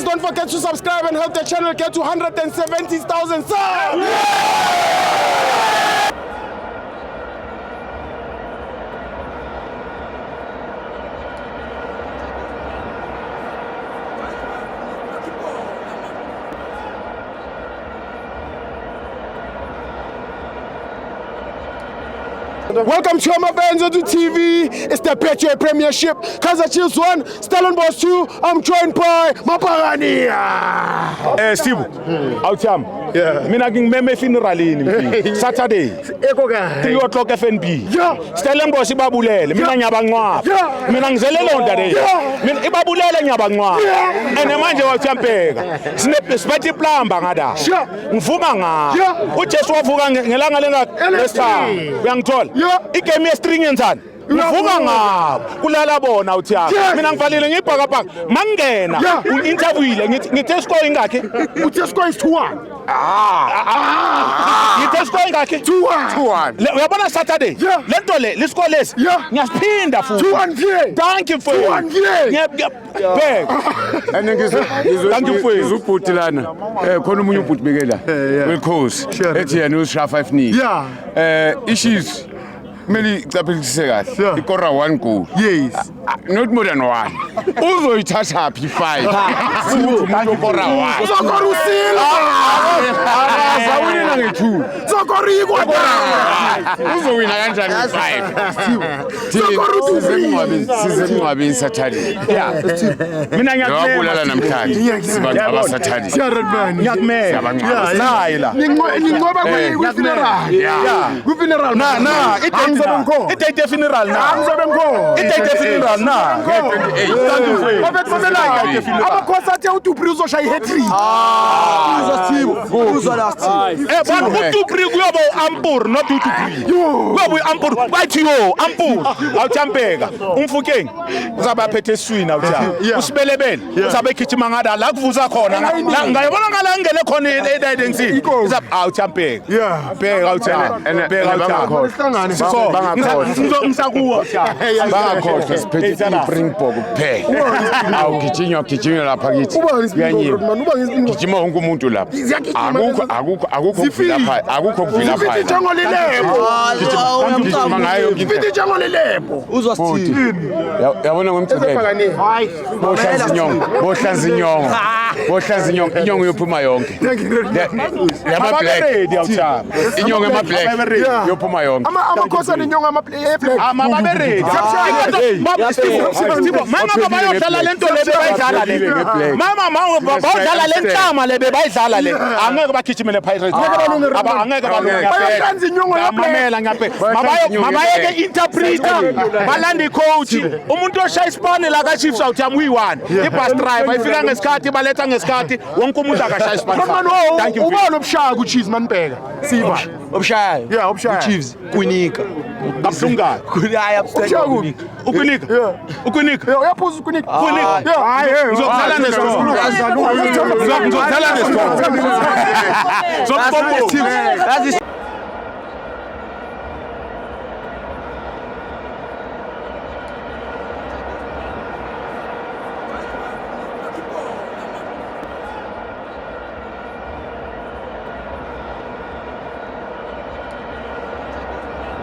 don't forget to subscribe and help the channel get to 170,000 subs. Welcome to my fans on the TV. It's the Betway Premiership. Kaizer Chiefs 1, Stellenbosch 2. I'm joined by Mapagania. Steve, Autam. Mina ngimeme funeralini Saturday. 3 o'clock FNB. Stellenbosch ibabulele. Mina ngiyabancwaba. Mina ngizele londa le. Mina ibabulele ngiyabancwaba. Ene manje wachampeka. Siphethe iplamba ngada. Ngivuka nga. uJesu wavuka ngelanga lesithathu. Uyangithola? Igame yestring yenzani? Ngivuka ngabo kulala bona uthiyana mina ngivalile ngibhakabhaka mangena uinterviewile ngithe score ingakhe Uthe score is 2-1. ngithe score ingakhe 2-1. uyabona Saturday lento le score lesi ngiyasiphinda futhi 2-1. thank you for 2-1. Beg ane ngizubhuti lana khona umunye ubhuti bekela welcoast ethi yena uShafa 5-0 issues Meli capelise kahle ikora 1 goal Yes. Not more than 1 uzoyithatha phi 5 umuntu ukora 1 Uzokora usila. Zawina nge2 Uzokora ikwata. uzowina kanjani 5 sizemngwabeni Saturday mina ngiyabulala namhlanje sibangaba Saturday ngiyakumela nayi la Ningoba kwi-funeral. Kwi-funeral. na idate funeral na idate funeral na Abakhosi athe uDupri uzoshaya i-hat-trick. uDupri kuyoba u-Ampur not uDupri kuyoba u-Ampur bathi yo Ampur awuchampeka umfukeni uzabe aphethe eswini awuthana usibelebele uzabe ekhithima ngada la kuvuza khona ngayibona ngala ngene khona edayidensini uzabe awuchampeka bheka awuthana bheka awuthana ngisakuwa bangakhohlwa siphethe iSpringbok kuphela awugijinywa lapha kithi uyanyima gijima wonke umuntu lapha akukho kuvila pha Ijongo lilebo. gijima ngayo Ifithi ijongo lilebo. uzwasithini yabona ngomthekele bohlanza inyongo inyongo yophuma yonke yama black inyongo ema black yophuma yonke Amakhosi anenyongo ama-black. amababeredi mama bayodlala lento le bayidlala le mama bayodlala le nhlama le bayidlala le angeke bagijimele Pirates angeke Bayahlanza inyongo mamela ngiyaphe mabayeke interpreter balanda coach umuntu oshaya isipane la ka Chiefs awuthi amuyi1 ibus driver ifika ngesikhathi baletha ngesikhathi wonke umuntu akashaya isipane thank you ubona ubushaya ku-Chiefs manibheka siva Obshayo. yeah ubushaya Chiefs kunika. abhlunga Hayi ubushaya kuphi ukunika uyaphuza ukunika hayi ngizokudlala nescore ngizokudlala nescore